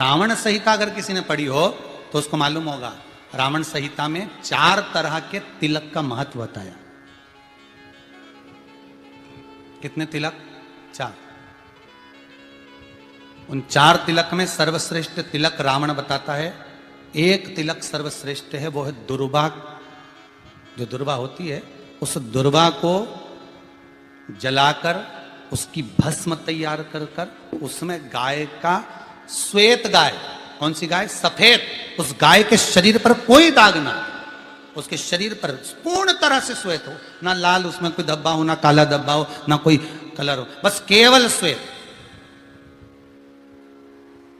रावण संहिता अगर किसी ने पढ़ी हो तो उसको मालूम होगा, रावण संहिता में 4 तरह के तिलक का महत्व बताया। कितने तिलक? 4। उन 4 तिलक में सर्वश्रेष्ठ तिलक रावण बताता है। एक तिलक सर्वश्रेष्ठ है, वो है दुर्वा। जो दुर्वा होती है, उस दुर्वा को जलाकर उसकी भस्म तैयार कर कर उसमें गाय का श्वेत गाय, कौन सी गाय? सफेद। उस गाय के शरीर पर कोई दाग ना, उसके शरीर पर पूर्ण तरह से श्वेत हो, ना लाल उसमें कोई धब्बा हो, ना काला धब्बा हो, ना कोई कलर हो, बस केवल श्वेत।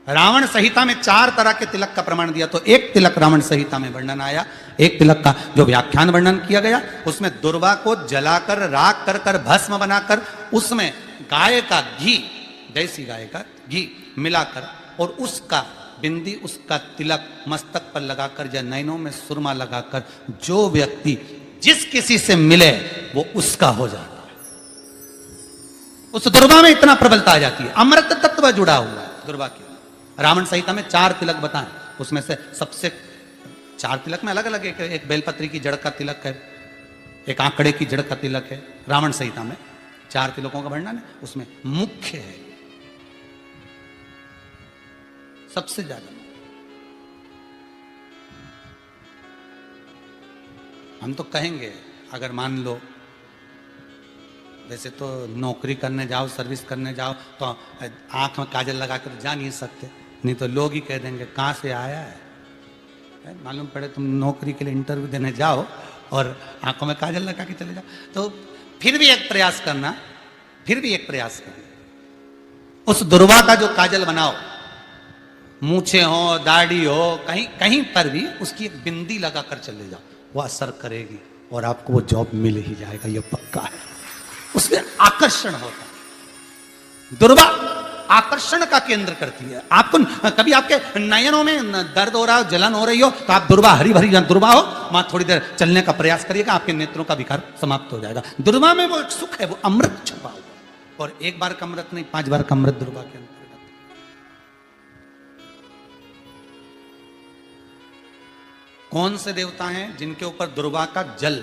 रावण संहिता में 4 तरह के तिलक का प्रमाण दिया, तो एक तिलक रावण संहिता में वर्णन आया, एक तिलक का जो व्याख्यान वर्णन किया गया, उसमें दुर्वा को जलाकर राख कर कर भस्म बनाकर उसमें गाय का घी, देसी गाय का घी मिलाकर और उसका बिंदी, उसका तिलक मस्तक पर लगाकर या नैनों में सुरमा लगाकर जो व्यक्ति जिस किसी से मिले वो उसका हो जाता है। उस दुर्वा में इतना प्रबलता आ जाती है, अमृत तत्व जुड़ा हुआ है दुर्वा के। रावण संहिता में 4 तिलक बताएं, उसमें से सबसे 4 तिलक में अलग अलग एक बेलपत्री की जड़ का तिलक है, एक आंकड़े की जड़ का तिलक है। रावण संहिता में 4 तिलकों का वर्णन है, उसमें मुख्य है सबसे ज्यादा। हम तो कहेंगे, अगर मान लो वैसे तो नौकरी करने जाओ, सर्विस करने जाओ तो आंख में काजल लगा कर जा नहीं सकते, नहीं तो लोग ही कह देंगे कहाँ से आया है। मालूम पड़े तुम नौकरी के लिए इंटरव्यू देने जाओ और आंखों में काजल लगा के चले जाओ, तो फिर भी एक प्रयास करना, उस दुर्वा का जो काजल बनाओ, मूछे हो, दाढ़ी हो, कहीं कहीं पर भी उसकी एक बिंदी लगा कर चले जाओ, वो असर करेगी और आपको वो जॉब मिल ही जाएगा, ये पक्का है। उसमें आकर्षण होता है, दुर्वा आकर्षण का केंद्र करती है। आपको कभी आपके नयनों में दर्द हो रहा हो, जलन हो रही हो, तो आप दुर्वा, हरी भरी दुर्वा हो, वहां थोड़ी देर चलने का प्रयास करिएगा, आपके नेत्रों का विकार समाप्त हो जाएगा। दुर्वा में वो एक सुख है, वो अमृत छुपा हुआ, और एक बार का अमृत नहीं, 5 बार का अमृत दुर्वा के अंदर। कौन से देवता हैं जिनके ऊपर दुर्वा का जल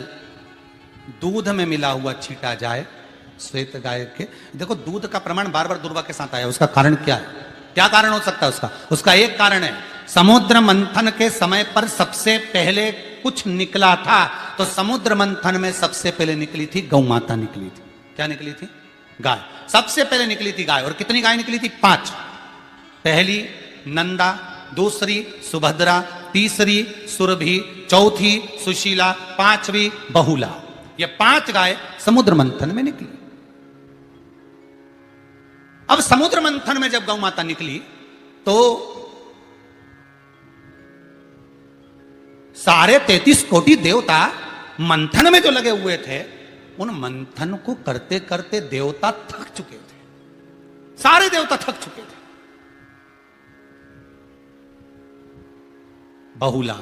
दूध में मिला हुआ छीटा जाए? श्वेत गाय के। देखो, दूध का प्रमाण बार बार दुर्वा के साथ आया, उसका कारण क्या है? क्या कारण हो सकता है उसका एक कारण है, समुद्र मंथन के समय पर सबसे पहले कुछ निकला था, तो समुद्र मंथन में सबसे पहले निकली थी गौ माता निकली थी। क्या निकली थी? गाय सबसे पहले निकली थी, गाय। और कितनी गाय निकली थी? 5। पहली नंदा, दूसरी सुभद्रा, तीसरी सुरभि, चौथी सुशीला, 5वीं बहुला। ये 5 गाय समुद्र मंथन में निकली। अब समुद्र मंथन में जब गौ माता निकली तो सारे 33 कोटि देवता मंथन में जो लगे हुए थे, उन मंथन को करते करते देवता थक चुके थे, सारे देवता थक चुके थे। बहुला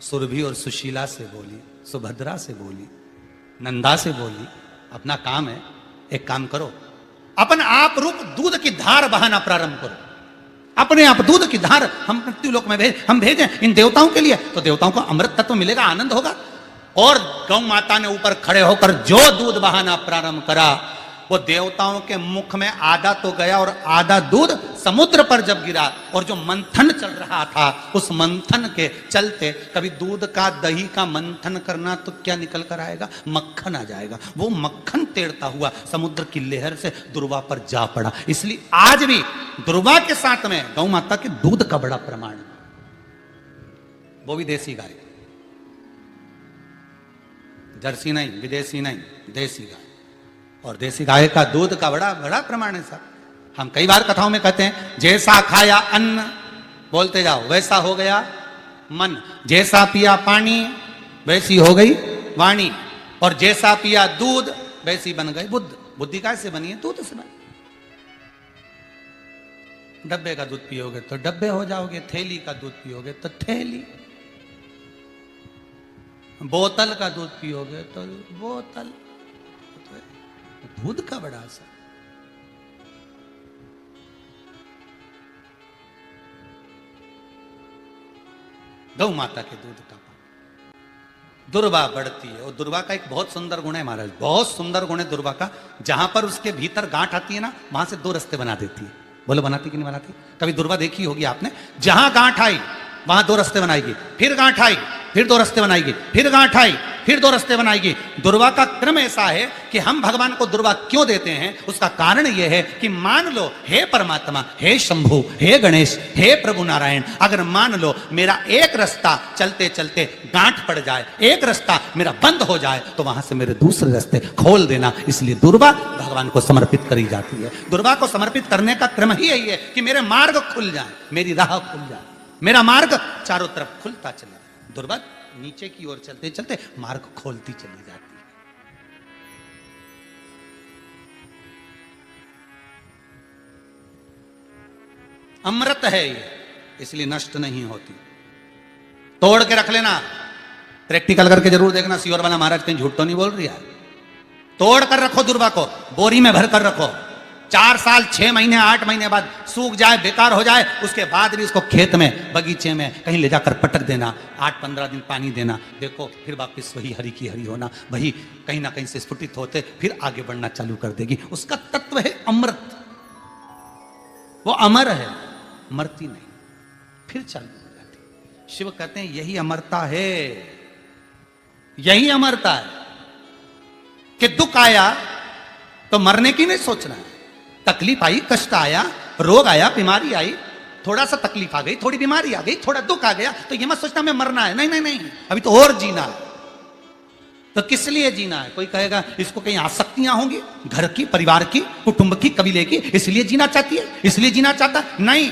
सुरभि और सुशीला से बोली, सुभद्रा से बोली, नंदा से बोली, अपना काम है, एक काम करो, अपन आप रूप दूध की धार बहाना प्रारंभ करो, अपने आप दूध की धार हम मृत्युलोक में हम भेजें इन देवताओं के लिए, तो देवताओं को अमृत तत्व मिलेगा, आनंद होगा। और गौ माता ने ऊपर खड़े होकर जो दूध बहाना प्रारंभ करा, वो देवताओं के मुख में आधा तो गया और आधा दूध समुद्र पर जब गिरा, और जो मंथन चल रहा था, उस मंथन के चलते कभी दूध का, दही का मंथन करना तो क्या निकल कर आएगा? मक्खन आ जाएगा। वो मक्खन तैरता हुआ समुद्र की लहर से दुर्वा पर जा पड़ा। इसलिए आज भी दुर्वा के साथ में गौ माता के दूध का बड़ा प्रमाण है, वो भी देसी गाय, जर्सी नहीं, विदेशी नहीं, देसी गाय। और देसी गाय का दूध का बड़ा बड़ा प्रमाण है साहब। हम कई बार कथाओं में कहते हैं, जैसा खाया अन्न, बोलते जाओ, वैसा हो गया मन, जैसा पिया पानी वैसी हो गई वाणी, और जैसा पिया दूध वैसी बन गई बुद्ध। बुद्धि कैसे बनी है? दूध से बनी। डब्बे का दूध पियोगे तो डब्बे हो जाओगे, थैली का दूध पियोगे तो थैली, बोतल का दूध पियोगे तो बोतल। दूध का बड़ा असर। गौ माता के दूध का पान। दुर्वा बढ़ती है, और दुर्वा का एक बहुत सुंदर गुण है महाराज, बहुत सुंदर गुण है दुर्वा का। जहां पर उसके भीतर गांठ आती है ना, वहां से दो रास्ते बना देती है। बोलो बनाती कि नहीं बनाती? कभी दुर्वा देखी होगी आपने? जहां गांठ आई वहां दो रास्ते बनाएगी, फिर गांठ आई फिर दो रास्ते बनाएगी, फिर गांठ आई फिर दो रास्ते बनाएगी। दुर्वा का क्रम ऐसा है कि हम भगवान को दुर्वा क्यों देते हैं, उसका कारण यह है कि मान लो हे परमात्मा, हे शंभु, हे गणेश, हे प्रभु नारायण, अगर मान लो मेरा एक रास्ता चलते चलते गांठ पड़ जाए, एक रास्ता मेरा बंद हो जाए, तो वहां से मेरे दूसरे रास्ते खोल देना। इसलिए दुर्वा भगवान को समर्पित करी जाती है। दुर्वा को समर्पित करने का क्रम ही यही है कि मेरे मार्ग खुल जाए, मेरी राह खुल जाए, मेरा मार्ग चारों तरफ खुलता चला। दुर्वा नीचे की ओर चलते चलते मार्ग खोलती चली जाती है। अमृत है ये, इसलिए नष्ट नहीं होती। तोड़ के रख लेना, प्रैक्टिकल करके जरूर देखना। सियोर वाला महाराज कहीं झूठ तो नहीं बोल रही है। तोड़ कर रखो दुर्वा को, बोरी में भर कर रखो। 4 साल 6 महीने 8 महीने बाद सूख जाए, बेकार हो जाए, उसके बाद भी उसको खेत में, बगीचे में कहीं ले जाकर पटक देना। 8-15 दिन पानी देना, देखो फिर वापिस वही हरी की हरी होना, वही कहीं ना कहीं से स्फुटित होते फिर आगे बढ़ना चालू कर देगी। उसका तत्व है अमृत, वो अमर है, मरती नहीं, फिर चालू हो जाती। शिव कहते हैं यही अमरता है, यही अमरता है कि दुख आया तो मरने की नहीं सोचना है। तकलीफ आई, कष्ट आया, रोग आया, बीमारी आई, थोड़ा सा तकलीफ आ गई, थोड़ी बीमारी आ गई, थोड़ा दुख आ गया, तो ये मत सोचना मैं मरना है। नहीं नहीं नहीं, अभी तो और जीना है। तो किस लिए जीना है? कोई कहेगा इसको कहीं आसक्तियां होंगी, घर की, परिवार की, कुटुंब की, कबीले की, इसलिए जीना चाहती है, इसलिए जीना चाहता। नहीं,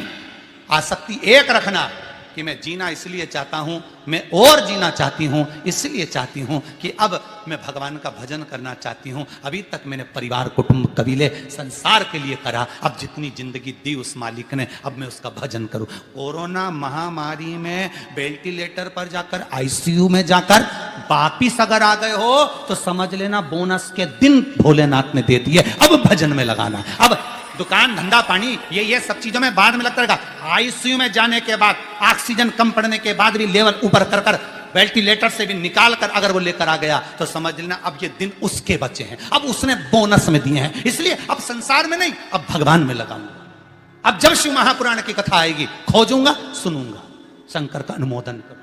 आसक्ति एक रखना कि मैं जीना इसलिए चाहता हूं, मैं और जीना चाहती हूं, इसलिए चाहती हूं कि अब मैं भगवान का भजन करना चाहती हूं। अभी तक मैंने परिवार, कुटुंब, कबीले, संसार के लिए करा, अब जितनी जिंदगी दी उस मालिक ने, अब मैं उसका भजन करूं। कोरोना महामारी में वेंटिलेटर पर जाकर, आईसीयू में जाकर वापिस अगर आ गए हो तो समझ लेना बोनस के दिन भोलेनाथ ने दे दिए। अब भजन में लगाना। अब दुकान, धंधा पानी, ये सब चीजों में बाद में लगता रहेगा। आईसीयू में जाने के बाद, ऑक्सीजन कम पड़ने के बाद भी लेवल ऊपर कर कर, वेंटिलेटर से भी निकाल कर अगर वो लेकर आ गया तो समझ लेना अब ये दिन उसके बचे हैं, अब उसने बोनस में दिए हैं। इसलिए अब संसार में नहीं, अब भगवान में लगाऊंगा। अब जब शिव महापुराण की कथा आएगी, खोजूंगा, सुनूंगा, शंकर का अनुमोदन करूंगा।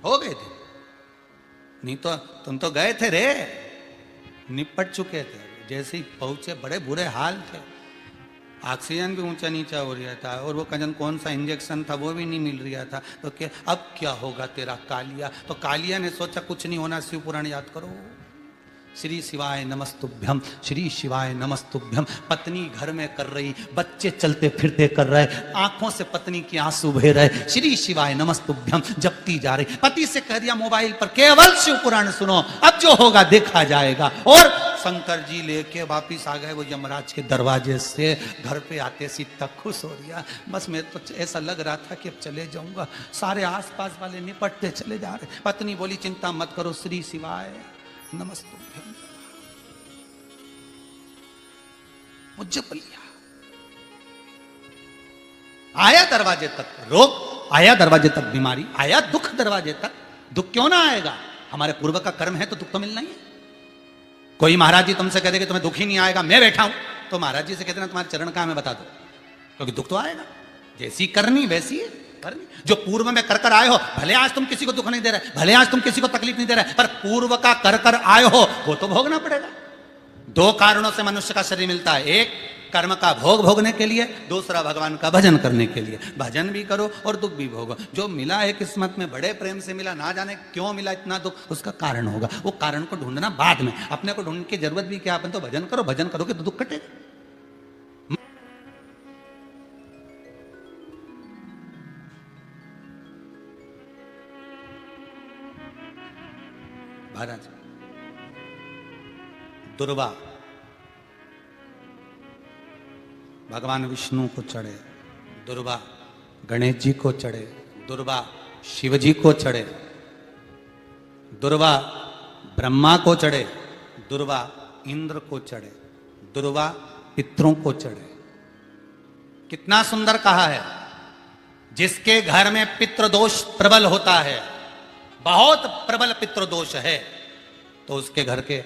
हो गए थे, नहीं तो तुम तो गए थे रे, निपट चुके थे। जैसे ही पहुंचे बड़े बुरे हाल थे, ऑक्सीजन भी ऊंचा नीचा हो रहा था, और वो कजन कौन सा इंजेक्शन था वो भी नहीं मिल रहा था। तो क्या अब क्या होगा तेरा कालिया? तो कालिया ने सोचा कुछ नहीं होना, शिव पुराण याद करो। श्री शिवाय नमस्तुभ्यम, श्री शिवाय नमस्तुभ्यम। पत्नी घर में कर रही, बच्चे चलते फिरते कर रहे, आंखों से पत्नी की आंसू बह रहे, श्री शिवाय नमस्तुभ्यम जपती जा रही। पति से कह दिया मोबाइल पर केवल शिव पुराण सुनो, अब जो होगा देखा जाएगा। और शंकर जी लेके वापिस आ गए वो यमराज के दरवाजे से। घर पे आते सी तक खुश हो रहा, बस मैं तो ऐसा लग रहा था कि अब चले जाऊंगा। सारे आसपास वाले निपटते चले जा रहे। पत्नी बोली चिंता मत करो, श्री शिवाय नमस्तुभ्यम मुझे लिया। आया दरवाजे तक रोग, आया दरवाजे तक बीमारी, आया दुख दरवाजे तक। दुख क्यों ना आएगा? हमारे पूर्व का कर्म है तो दुख तो मिलना ही है। कोई महाराज जी तुमसे कह दे कि तुम्हें दुख ही नहीं आएगा, मैं बैठा हूं, तो महाराज जी से कहते ना तुम्हारे चरण कहां है बता दो, क्योंकि दुख तो आएगा। जैसी करनी वैसी है करनी। जो पूर्व में कर कर आए हो, भले आज तुम किसी को दुख नहीं दे रहे, भले आज तुम किसी को तकलीफ नहीं दे रहे, पर पूर्व का कर कर आए हो वो तो भोगना पड़ेगा। 2 कारणों से मनुष्य का शरीर मिलता है, एक कर्म का भोग भोगने के लिए, दूसरा भगवान का भजन करने के लिए। भजन भी करो और दुख भी भोगो। जो मिला है किस्मत में, बड़े प्रेम से मिला, ना जाने क्यों मिला इतना दुख, उसका कारण होगा। वो कारण को ढूंढना बाद में, अपने को ढूंढने की जरूरत भी क्या? अपन तो भजन करो, भजन करोगे तो दुख कटेगा। महाराज दुर्वा भगवान विष्णु को चढ़े, दुर्वा गणेश जी को चढ़े, दुर्वा शिव जी को चढ़े, दुर्वा ब्रह्मा को चढ़े, दुर्वा इंद्र को चढ़े, दुर्वा पितरों को चढ़े। कितना सुंदर कहा है। जिसके घर में पितृदोष प्रबल होता है, बहुत प्रबल पितृदोष है, तो उसके घर के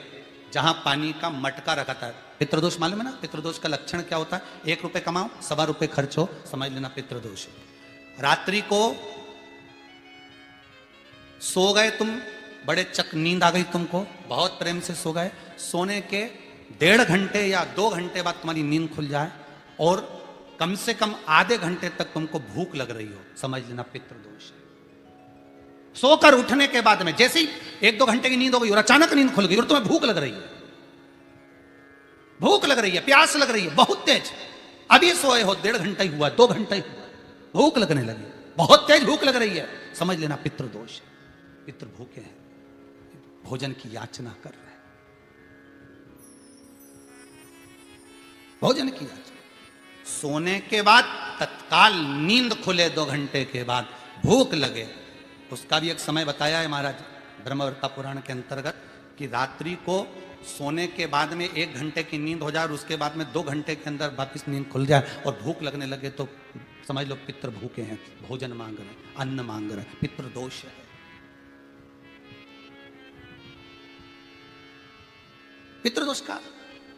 जहां पानी का मटका रखा था, पितृदोष मालूम है ना? पितृदोष का लक्षण क्या होता है? 1 रुपए कमाओ, 1.25 रुपए खर्च हो, समझ लेना पितृदोष है। रात्रि को सो गए तुम, बड़े चक नींद आ गई तुमको, बहुत प्रेम से सो गए, सोने के 1.5 घंटे या 2 घंटे बाद तुम्हारी नींद खुल जाए और कम से कम आधे घंटे तक तुमको भूख लग रही हो, समझ लेना पितृदोष है। सोकर उठने के बाद में जैसे ही 1-2 घंटे की नींद हो गई और अचानक नींद खुल गई और तुम्हें भूख लग रही है, भूख लग रही है, प्यास लग रही है बहुत तेज, अभी सोए हो, 1.5 घंटा ही हुआ, 2 घंटा ही हुआ, भूख लगने लगी, बहुत तेज भूख लग रही है, समझ लेना पितृदोष है। पितृ भूखे हैं, भोजन की याचना कर रहे हैं, भोजन की याचना। सोने के बाद तत्काल नींद खुले 2 घंटे के बाद भूख लगे, उसका भी एक समय बताया है महाराज ब्रह्मवर्ता पुराण के अंतर्गत कि रात्रि को सोने के बाद में 1 घंटे की नींद हो जाए और उसके बाद में 2 घंटे के अंदर वापिस नींद खुल जाए और भूख लगने लगे तो समझ लो पितृ भूखे हैं, भोजन मांग रहे हैं, अन्न मांग रहे हैं, पितृदोष है। पितृदोष का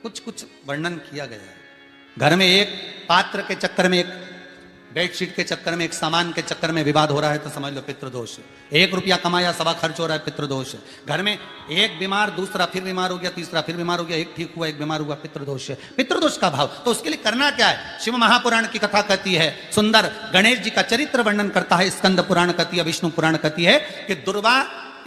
कुछ कुछ वर्णन किया गया है। घर में एक पात्र के चक्कर में, एक बेडशीट के चक्कर में, एक सामान के चक्कर में विवाद हो रहा है तो समझ लो पितृदोष है। 1 रुपया कमाया, 1.25 खर्च हो रहा है, पितृदोष है। घर में एक बीमार, दूसरा फिर बीमार हो गया, तीसरा फिर बीमार हो गया, एक ठीक हुआ, एक बीमार हुआ, पितृदोष है। पितृदोष का भाव, तो उसके लिए करना क्या है? शिव महापुराण की कथा कहती है, सुंदर गणेश जी का चरित्र वर्णन करता है, स्कंद पुराण कहती है, विष्णु पुराण कहती है कि दुर्वा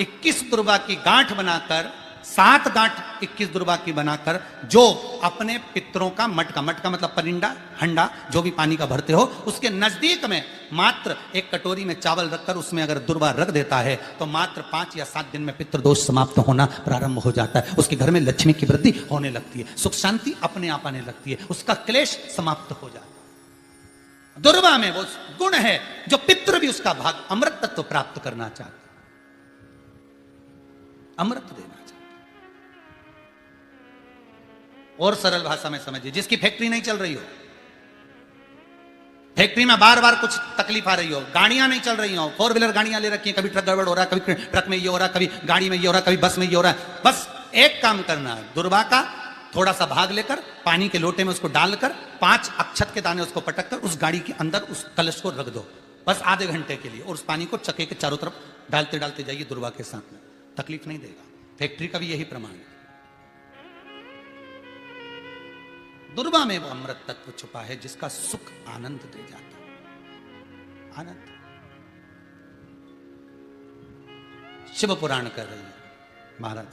21 दुर्वा की गांठ बनाकर, 7 गांठ 21 दुर्वा की बनाकर जो अपने पितरों का मटका, मटका मतलब परिंडा, हंडा, जो भी पानी का भरते हो, उसके नजदीक में मात्र एक कटोरी में चावल रखकर उसमें अगर दुर्वा रख देता है तो मात्र 5 या 7 दिन में पितृदोष समाप्त होना प्रारंभ हो जाता है। उसके घर में लक्ष्मी की वृद्धि होने लगती है, सुख शांति अपने आप आने लगती है, उसका क्लेश समाप्त हो जाता है। दुर्वा में वो गुण है जो पितृ भी उसका भाग अमृत तत्व प्राप्त करना चाहते, अमृत देना चाहते। और सरल भाषा में समझिए, जिसकी फैक्ट्री नहीं चल रही हो, फैक्ट्री में बार बार कुछ तकलीफ आ रही हो, गाड़ियां नहीं चल रही हो, 4 व्हीलर गाड़ियां ले रखी हैं, कभी ट्रक गड़बड़ हो रहा है, कभी ट्रक में ये हो रहा है, कभी गाड़ी में ये हो रहा है, कभी बस में ये हो रहा है, बस एक काम करना है, दुर्वा का थोड़ा सा भाग लेकर पानी के लोटे में उसको डालकर 5 अक्षत के दाने उसको पटक कर उस गाड़ी के अंदर उस कलश को रख दो, बस आधे घंटे के लिए, और उस पानी को चक्के के चारों तरफ डालते डालते जाइए दुर्वा के साथ में, तकलीफ नहीं देगा। फैक्ट्री का भी यही प्रमाण है। दुर्वा में वो अमृत तत्व छुपा है जिसका सुख आनंद दे जाता है, आनंद। शिव पुराण कर रही है महाराज,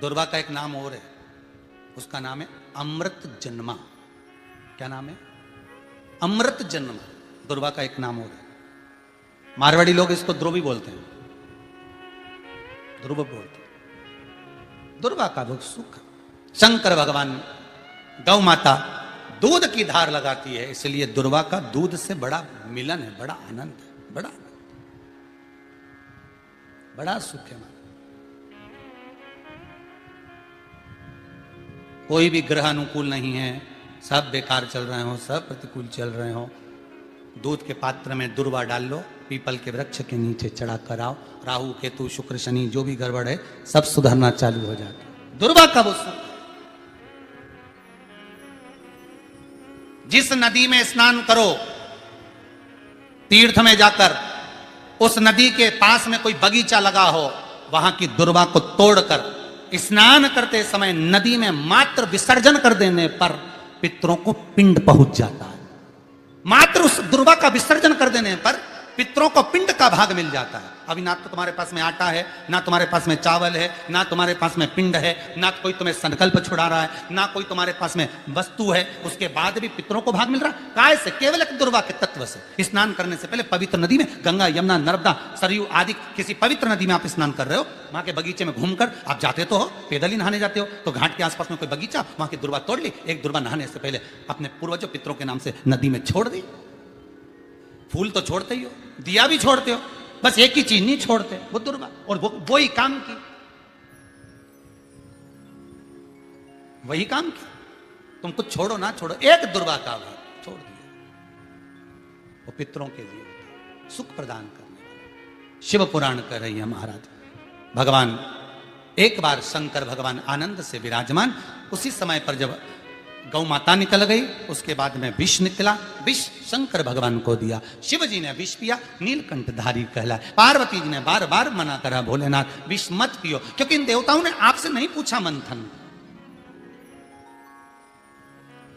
दुर्वा का एक नाम और है, उसका नाम है अमृत जन्मा। क्या नाम है? अमृत जन्मा। दुर्वा का एक नाम और है। मारवाड़ी लोग इसको ध्रुवी बोलते हैं, ध्रुव बोलते हैं। दुर्वा का वो सुख, शंकर भगवान गौ माता दूध की धार लगाती है, इसलिए दुर्वा का दूध से बड़ा मिलन है, बड़ा आनंद है, बड़ा आनंद, बड़ा सुख है। कोई भी ग्रह अनुकूल नहीं है, सब बेकार चल रहे हो, सब प्रतिकूल चल रहे हो, दूध के पात्र में दुर्वा डाल लो, पीपल के वृक्ष के नीचे चढ़ा कर आओ, राहु केतु शुक्र शनि जो भी गड़बड़ है सब सुधरना चालू हो जाता है। दुर्वा का वो सुख। जिस नदी में स्नान करो, तीर्थ में जाकर उस नदी के पास में कोई बगीचा लगा हो, वहां की दुर्वा को तोड़कर स्नान करते समय नदी में मात्र विसर्जन कर देने पर पितरों को पिंड पहुंच जाता है। मात्र उस दुर्वा का विसर्जन कर देने पर पितरों को पिंड का भाग मिल जाता है। अभी ना तो तुम्हारे पास में आटा है, ना तुम्हारे पास में चावल है, ना तुम्हारे पास में पिंड है, ना कोई तुम्हें संकल्प छुड़ा रहा है, ना कोई तुम्हारे पास में वस्तु है, उसके बाद भी पितरों को भाग मिल रहा है। काय से? केवल एक दुर्वा के तत्व से। स्नान करने से पहले पवित्र नदी में, गंगा यमुना नर्मदा सरयू आदि किसी पवित्र नदी में आप स्नान कर रहे हो, वहां के बगीचे में घूमकर आप जाते तो हो, पैदल ही नहाने जाते हो, तो घाट के आसपास में कोई बगीचा, वहां की दुर्वा तोड़ ली, एक दुर्वा नहाने से पहले अपने पूर्वजों पितरों के नाम से नदी में छोड़ दी। फूल तो छोड़ते ही हो, दिया भी छोड़ते हो, बस एक ही चीज नहीं छोड़ते, वो दुर्वा, और वो ही काम की, वही काम की। तुम कुछ छोड़ो ना छोड़ो, एक दुर्वा का भाग छोड़ दिया, वो पितरों के लिए होता है, सुख प्रदान करने वाला। शिव पुराण कह रही है महाराज, भगवान एक बार शंकर भगवान आनंद से विराजमान, उसी समय पर जब गौ माता निकल गई, उसके बाद में विष निकला, विष शंकर भगवान को दिया, शिव जी ने विष पिया, नीलकंठधारी कहलाए। पार्वती जी ने बार बार मना करा, भोलेनाथ विष मत पियो, क्योंकि इन देवताओं ने आपसे नहीं पूछा मंथन।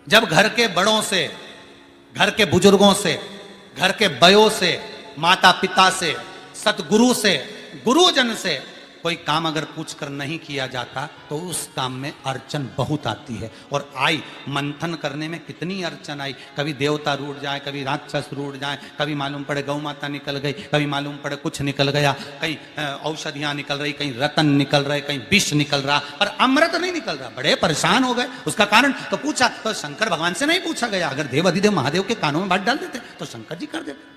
जब घर के बड़ों से, घर के बुजुर्गों से, घर के बयों से, माता पिता से, सतगुरु से, गुरुजन से कोई काम अगर पूछ कर नहीं किया जाता तो उस काम में अड़चन बहुत आती है। और आई मंथन करने में कितनी अड़चन आई, कभी देवता रूठ जाए, कभी राक्षस रूठ जाए, कभी मालूम पड़े गौ माता निकल गई, कभी मालूम पड़े कुछ निकल गया, कहीं औषधियां निकल रही, कहीं रतन निकल रहे, कहीं विष निकल रहा, पर अमृत नहीं निकल रहा। बड़े परेशान हो गए। उसका कारण तो पूछा तो शंकर भगवान से नहीं पूछा गया। अगर देव अधिदेव महादेव के कानों में बात डाल देते तो शंकर जी कर देते।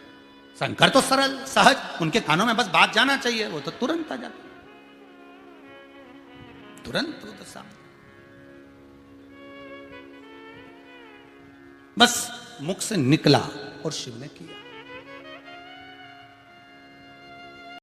शंकर तो सरल सहज, उनके कानों में बस बात जाना चाहिए, वो तो तुरंत आ जाते, तुरंत वो तो सामने, बस मुख से निकला और शिव ने किया।